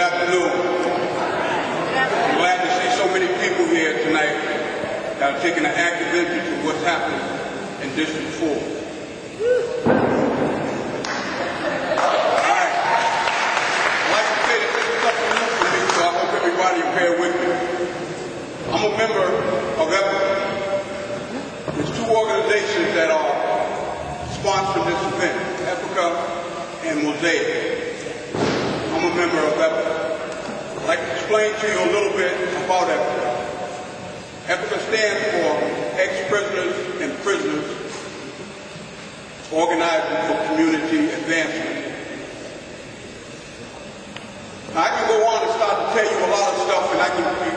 afternoon. I'm glad to see so many people here tonight that are taking an active interest in what's happening in District 4. All right. I'd like to say that this is something new for me, so I hope everybody will bear with me. I'm a member of E.P.O.C.A. There's two organizations that are sponsoring this event, E.P.O.C.A and Mosaic. I'm a member of E.P.O.C.A. I'd like to explain to you a little bit about E.P.O.C.A. E.P.O.C.A stands for Ex-Prisoners and Prisoners Organizing for Community Advancement. Now, I can go on and start to tell you a lot of stuff, and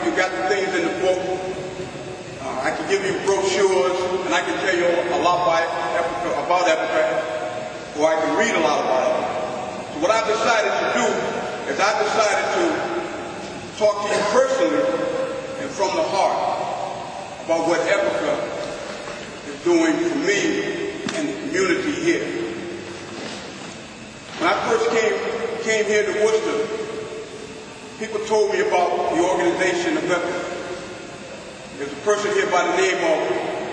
you got the things in the book. I can give you brochures, and I can tell you a lot about E.P.O.C.A, or I can read a lot about it. So what I've decided to do is I've decided to talk to you personally and from the heart about what E.P.O.C.A is doing for me and the community here. When I first came here to Worcester, people told me about the organization of E.P.O.C.A. There's a person here by the name of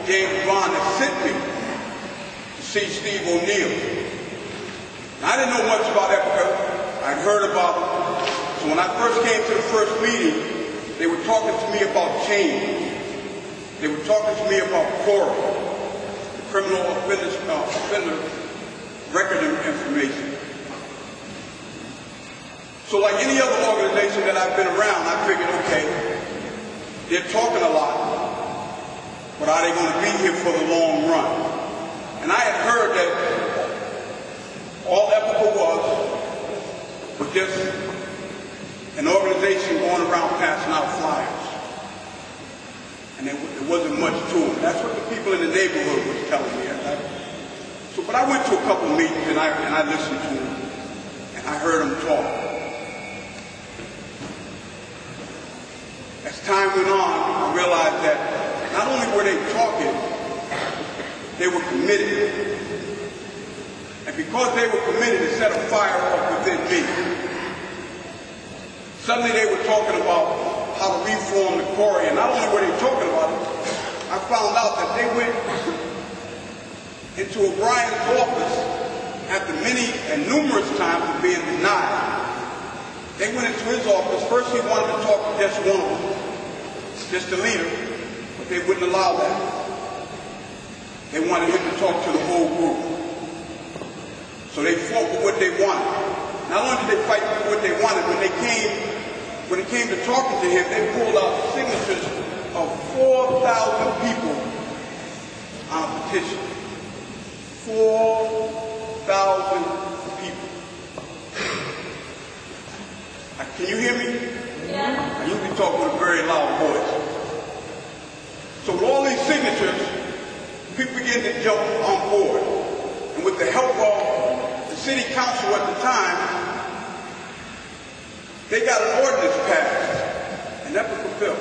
James Bond that sent me to see Steve O'Neill. I didn't know much about E.P.O.C.A. I'd heard about it. So when I first came to the first meeting, they were talking to me about change. They were talking to me about CORA, the Criminal Offender Record Information. So like any other organization that I've been around, I figured, okay, they're talking a lot, but are they going to be here for the long run? And I had heard that all E.P.O.C.A was just an organization going around passing out flyers. And there wasn't much to it. That's what the people in the neighborhood was telling me. But I went to a couple of meetings and I listened to them. And I heard them talk. As time went on, I realized that not only were they talking, they were committed. And because they were committed, it set a fire up within me. Suddenly they were talking about how to reform the CORA, and not only were they talking about it, I found out that they went into O'Brien's office after many and numerous times of being denied. They went into his office. First he wanted to talk to just one of them, just the leader, but they wouldn't allow that. They wanted him to talk to the whole group. So they fought for what they wanted. Not only did they fight for what they wanted, when it came to talking to him, they pulled out signatures of 4,000 people on a petition. 4,000 people. Can you hear me? Yeah. I usually talk with a very loud voice. So with all these signatures, people began to jump on board. And with the help of the city council at the time, they got an ordinance passed, an E.P.O.C.A bill,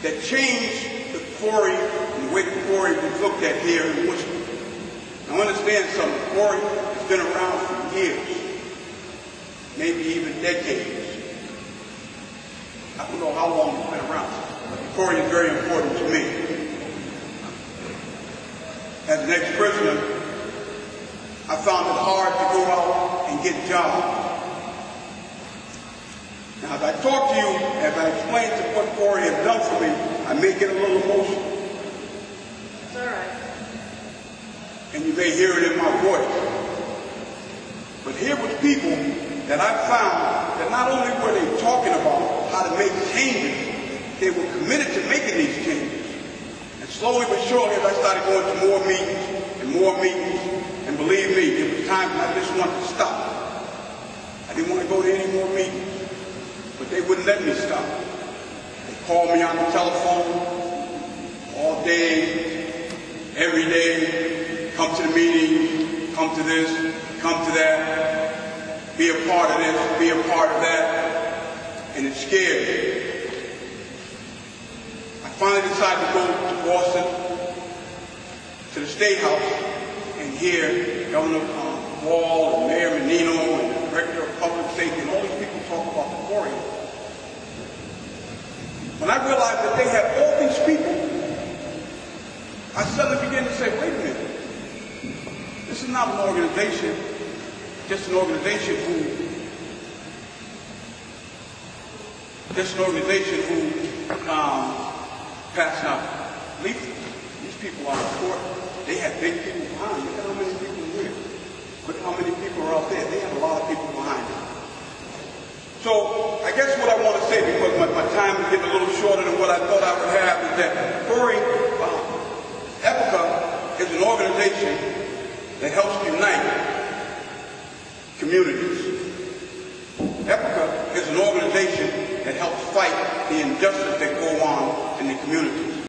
that changed the quarry and the way the quarry was looked at here in Worcester. Now understand something, the quarry has been around for years, maybe even decades. I don't know how long it's been around, but the quarry is very important to me. As an ex-prisoner, I found it hard to go out and get jobs. Now, as I talk to you, as I explain to what CORA has done for me, I may get a little emotional. It's all right. And you may hear it in my voice. But here was people that I found that not only were they talking about how to make changes, they were committed to making these changes. And slowly but surely, as I started going to more meetings, and believe me, there was times when I just wanted to stop. I didn't want to go to any more meetings, but they wouldn't let me stop. They called me on the telephone all day, every day, come to the meeting, come to this, come to that, be a part of this, be a part of that, and it scared me. I finally decided to go to Boston, to the State House, and hear Governor Wall and Mayor Menino and the Director of Public Safety and all these people talk about the Korean. When I realized that they had all these people, I suddenly began to say, wait a minute. This is not an organization, just an organization who passing out leaflets. These people on the court, they had big people behind them. Look at how many people are here. Look at how many people are out there. They had a lot of people behind them. So I guess what I want to say, because my time is getting a little shorter than what I thought I would have, is that E.P.O.C.A is an organization that helps unite communities. E.P.O.C.A is an organization that helps fight the injustice that go on in the communities.